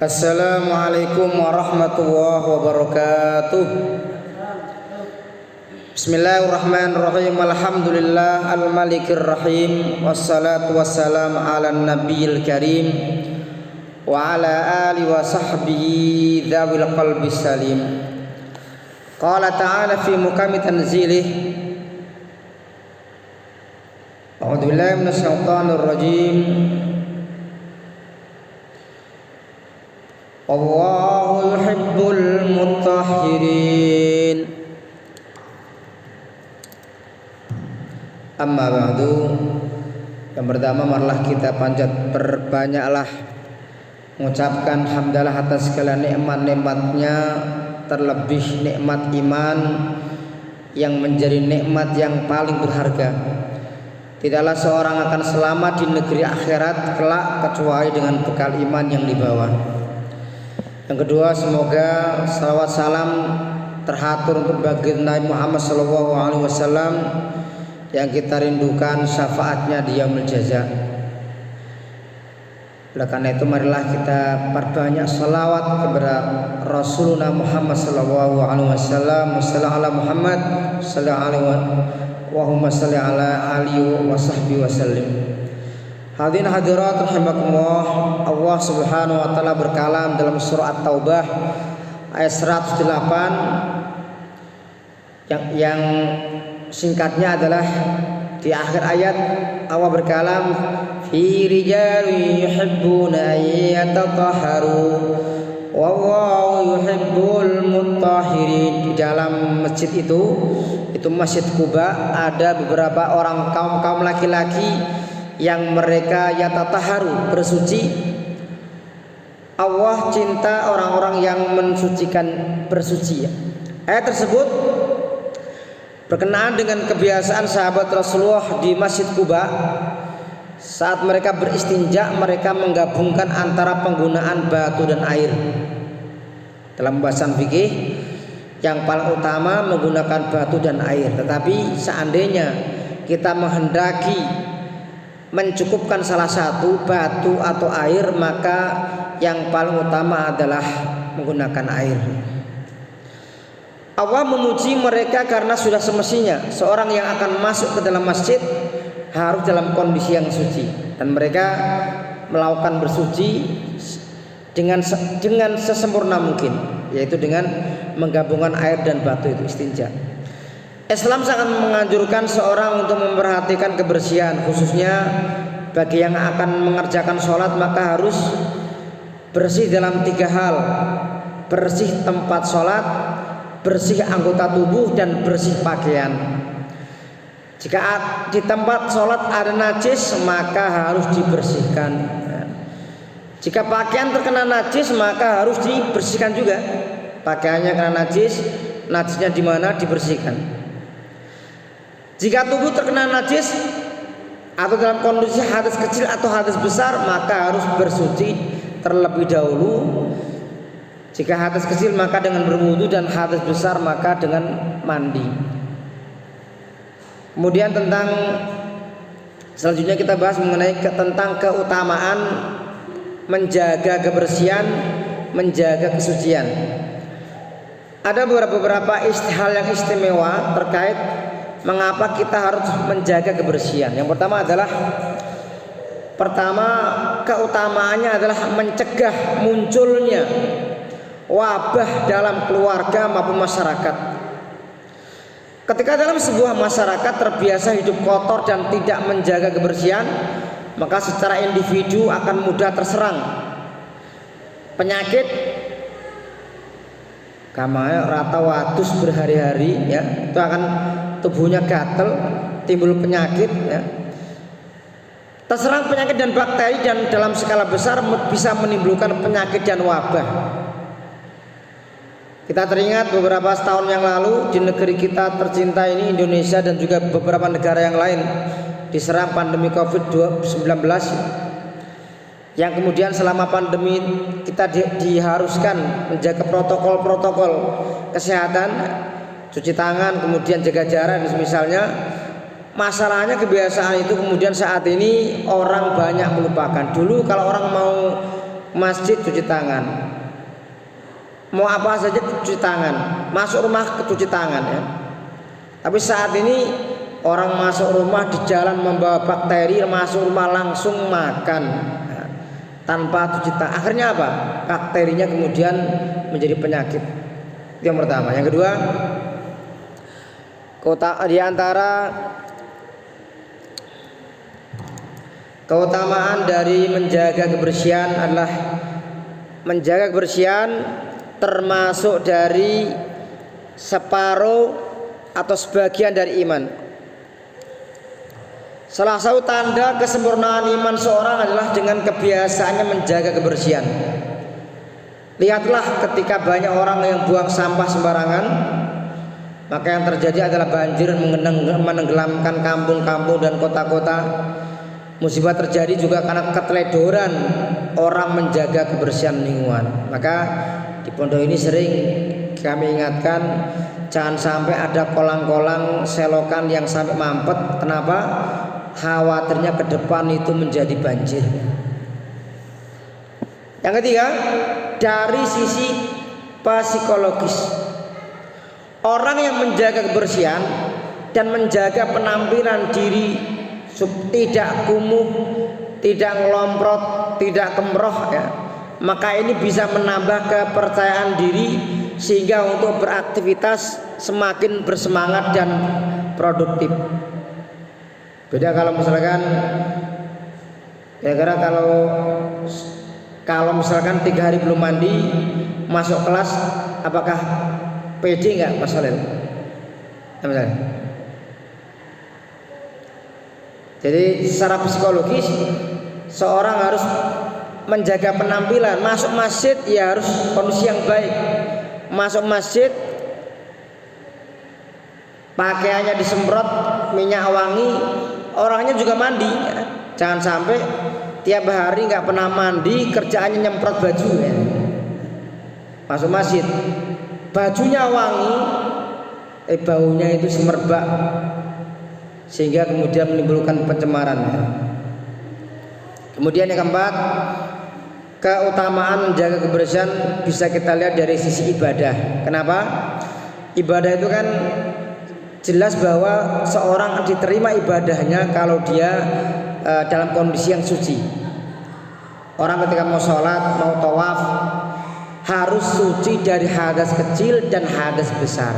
Assalamualaikum warahmatullahi wabarakatuh. Bismillahirrahmanirrahim. Alhamdulillah al-malikir rahim. Wassalatu wassalamu ala nabiyil karim wa ala alihi wa sahbihi dzawil qalbi salim. Qala ta'ala fi mukami tanzilih. A'udzu billahi minasyaitonir rajim. Allahu yuhibbul mutahhirin. Amma ba'du. Yang pertama, marilah kita panjat perbanyaklah mengucapkan hamdalah atas segala nikmat-nikmatnya, terlebih nikmat iman yang menjadi nikmat yang paling berharga. Tidaklah seorang akan selamat di negeri akhirat kelak kecuali dengan bekal iman yang dibawa. Yang kedua, semoga salawat salam terhatur untuk baginda Nabi Muhammad SAW yang kita rindukan syafaatnya di yaumul jaza. Oleh karena itu, marilah kita perbanyak salawat kepada Rasulullah Muhammad SAW. Wassalamu ala Muhammad Allahumma salli ala alihi wa sahbihi wasallim. Hadirin hadirat rahimakumullah, Allah Subhanahu wa taala berkalam dalam surah At-Taubah ayat 108 yang singkatnya adalah di akhir ayat Allah berkalam fi rijalun yuhibbuna ayyatatahharu wallahu yuhibbul mutahhirin. Di dalam masjid itu Masjid Quba, ada beberapa orang kaum laki-laki yang mereka yatatahharu, bersuci. Allah cinta orang-orang yang mensucikan, bersuci. Ayat tersebut berkenaan dengan kebiasaan sahabat Rasulullah di Masjid Quba. Saat mereka beristinja, mereka menggabungkan antara penggunaan batu dan air. Dalam pembahasan fikih, yang paling utama menggunakan batu dan air. Tetapi seandainya kita menghendaki mencukupkan salah satu, batu atau air, maka yang paling utama adalah menggunakan air. Allah memuji mereka karena sudah semestinya seorang yang akan masuk ke dalam masjid harus dalam kondisi yang suci, dan mereka melakukan bersuci dengan sesempurna mungkin, yaitu dengan menggabungkan air dan batu, itu istinja. Islam sangat menganjurkan seorang untuk memperhatikan kebersihan, khususnya bagi yang akan mengerjakan sholat, maka harus bersih dalam 3 hal: bersih tempat sholat, bersih anggota tubuh, dan bersih pakaian. Jika di tempat sholat ada najis, maka harus dibersihkan. Jika pakaian terkena najis, maka harus dibersihkan juga. Pakaiannya kena najis, najisnya di mana, dibersihkan. Jika tubuh terkena najis atau dalam kondisi hadas kecil atau hadas besar, maka harus bersuci terlebih dahulu. Jika hadas kecil maka dengan berwudu, dan hadas besar maka dengan mandi. Kemudian selanjutnya kita bahas mengenai tentang keutamaan menjaga kebersihan, menjaga kesucian. Ada beberapa hal yang istimewa terkait mengapa kita harus menjaga kebersihan. Yang pertama keutamaannya adalah mencegah munculnya wabah dalam keluarga maupun masyarakat. Ketika dalam sebuah masyarakat terbiasa hidup kotor dan tidak menjaga kebersihan, maka secara individu akan mudah terserang penyakit kamaya rata wadus berhari-hari, ya, itu akan tubuhnya gatel, timbul penyakit, ya. Terserang penyakit dan bakteri, dan dalam skala besar bisa menimbulkan penyakit dan wabah. Kita teringat beberapa tahun yang lalu di negeri kita tercinta ini, Indonesia, dan juga beberapa negara yang lain diserang pandemi COVID-19, yang kemudian selama pandemi kita diharuskan menjaga protokol-protokol kesehatan, cuci tangan, kemudian jaga jarak dan misalnya. Masalahnya kebiasaan itu kemudian saat ini orang banyak melupakan. Dulu kalau orang mau masjid cuci tangan, mau apa saja cuci tangan, masuk rumah cuci tangan ya. Tapi saat ini orang masuk rumah di jalan membawa bakteri, masuk rumah langsung makan tanpa cuci tangan. Akhirnya apa? Bakterinya kemudian menjadi penyakit. Itu yang pertama. Yang kedua, di antara keutamaan dari menjaga kebersihan adalah menjaga kebersihan termasuk dari separuh atau sebagian dari iman. Salah satu tanda kesempurnaan iman seorang adalah dengan kebiasaannya menjaga kebersihan. Lihatlah ketika banyak orang yang buang sampah sembarangan, maka yang terjadi adalah banjir menenggelamkan kampung-kampung dan kota-kota. Musibah terjadi juga karena keteledoran orang menjaga kebersihan lingkungan. Maka di pondok ini sering kami ingatkan, jangan sampai ada kolang-kolang selokan yang sampai mampet. Kenapa? Khawatirnya ke depan itu menjadi banjir. Yang ketiga, dari sisi psikologis, orang yang menjaga kebersihan dan menjaga penampilan diri tidak kumuh, tidak ngelomprot, tidak kemroh ya, maka ini bisa menambah kepercayaan diri sehingga untuk beraktivitas semakin bersemangat dan produktif. Beda kalau misalkan kira-kira kalau misalkan 3 hari belum mandi masuk kelas, apakah pede nggak Mas Khalil? Jadi secara psikologis seorang harus menjaga penampilan. Masuk masjid ya harus kondisi yang baik. Masuk masjid pakaiannya disemprot minyak wangi, orangnya juga mandi ya. Jangan sampai tiap hari nggak pernah mandi, kerjaannya nyemprot baju ya. Masuk masjid bajunya wangi, baunya itu semerbak sehingga kemudian menimbulkan pencemaran ya. Kemudian yang keempat, keutamaan menjaga kebersihan bisa kita lihat dari sisi ibadah. Kenapa? Ibadah itu kan jelas bahwa seorang diterima ibadahnya kalau dia dalam kondisi yang suci. Orang ketika mau sholat, mau tawaf harus suci dari hadas kecil dan hadas besar.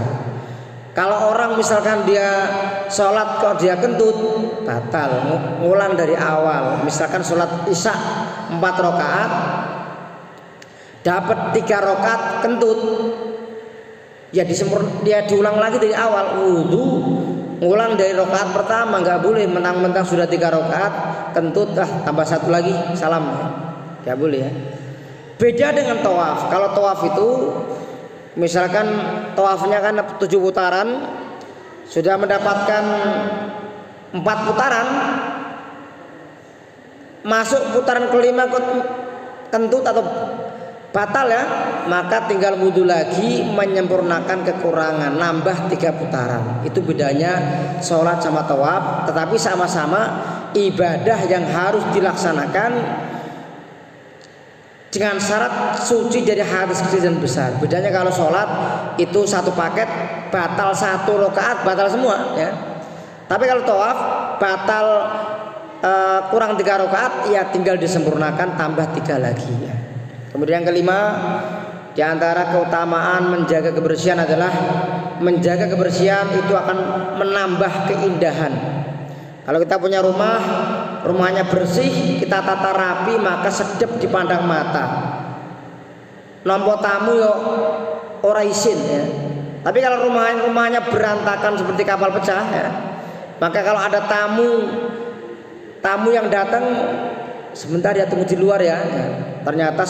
Kalau orang misalkan dia sholat kok dia kentut, batal, ngulang dari awal. Misalkan sholat isya 4 rakaat, dapat 3 rakaat kentut, ya dia diulang lagi dari awal. Wudu, ngulang dari rakaat pertama, nggak boleh mentang-mentang sudah 3 rakaat kentut, tambah 1 lagi salam, nggak boleh ya. Beda dengan tawaf. Kalau tawaf itu misalkan tawafnya kan 7 putaran, sudah mendapatkan 4 putaran, masuk putaran kelima kentut atau batal ya, maka tinggal wudhu lagi menyempurnakan kekurangan, nambah 3 putaran. Itu bedanya sholat sama tawaf, tetapi sama-sama ibadah yang harus dilaksanakan dengan syarat suci dari hadas kecil dan besar. Bedanya kalau sholat itu 1 paket, batal 1 rakaat, batal semua ya. Tapi kalau tawaf batal kurang 3 rakaat, ya tinggal disempurnakan tambah 3 lagi ya. Kemudian yang kelima, di antara keutamaan menjaga kebersihan adalah menjaga kebersihan itu akan menambah keindahan. Kalau kita punya rumahnya bersih, kita tata rapi, maka sedap dipandang mata. Nampa tamu yo ora isin ya. Tapi kalau rumahnya berantakan seperti kapal pecah ya, maka kalau ada tamu yang datang, sebentar ya tunggu di luar ya. Ternyata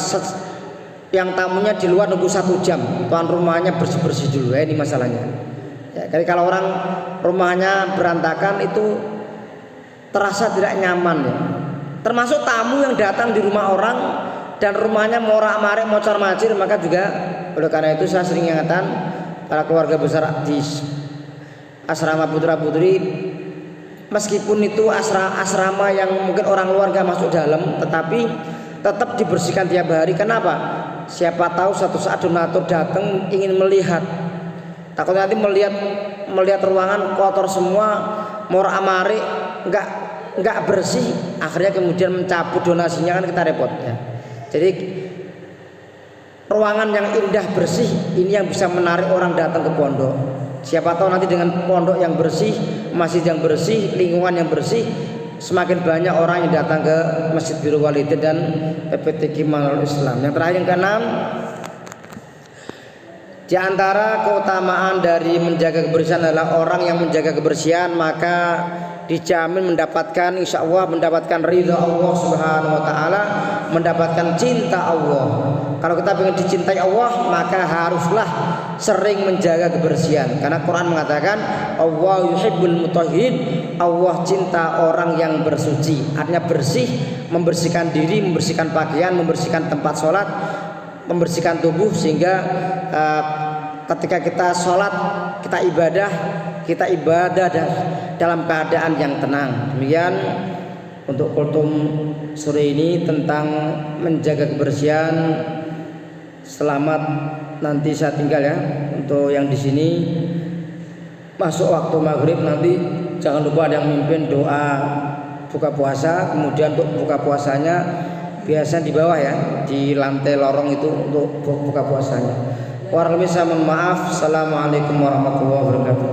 yang tamunya di luar nunggu 1 jam, tuan rumahnya bersih-bersih dulu ya, ini masalahnya ya. Jadi kalau orang rumahnya berantakan itu terasa tidak nyaman ya. Termasuk tamu yang datang di rumah orang dan rumahnya morak-marik, mocar-macir, maka juga oleh karena itu saya sering ingatkan para keluarga besar di asrama putra-putri, meskipun itu asrama yang mungkin orang luar gak masuk dalam, tetapi tetap dibersihkan tiap hari. Kenapa? Siapa tahu suatu saat donatur datang ingin melihat, takut nanti melihat ruangan kotor semua, mor amari nggak bersih, akhirnya kemudian mencabut donasinya, kan kita repot ya. Jadi ruangan yang indah bersih ini yang bisa menarik orang datang ke pondok. Siapa tahu nanti dengan pondok yang bersih, masjid yang bersih, lingkungan yang bersih, semakin banyak orang yang datang ke Masjid Birrul Walidain dan PPTQ Manarul Islam. Yang terakhir, yang keenam, di antara keutamaan dari menjaga kebersihan adalah orang yang menjaga kebersihan maka dijamin mendapatkan, insya Allah mendapatkan ridha Allah Subhanahu wa Ta'ala, mendapatkan cinta Allah. Kalau kita ingin dicintai Allah maka haruslah sering menjaga kebersihan, karena Quran mengatakan Allah yuhibbul mutahhirin, Allah cinta orang yang bersuci. Artinya bersih, membersihkan diri, membersihkan pakaian, membersihkan tempat sholat, membersihkan tubuh, sehingga ketika kita sholat, kita ibadah dalam keadaan yang tenang. Demikian untuk kultum sore ini tentang menjaga kebersihan. Selamat nanti saya tinggal ya. Untuk yang di sini masuk waktu maghrib nanti jangan lupa ada yang mimpin doa buka puasa. Kemudian untuk buka puasanya biasanya di bawah ya, di lantai lorong itu untuk buka puasanya. Warahmatullahi wabarakatuh. Assalamualaikum warahmatullahi wabarakatuh.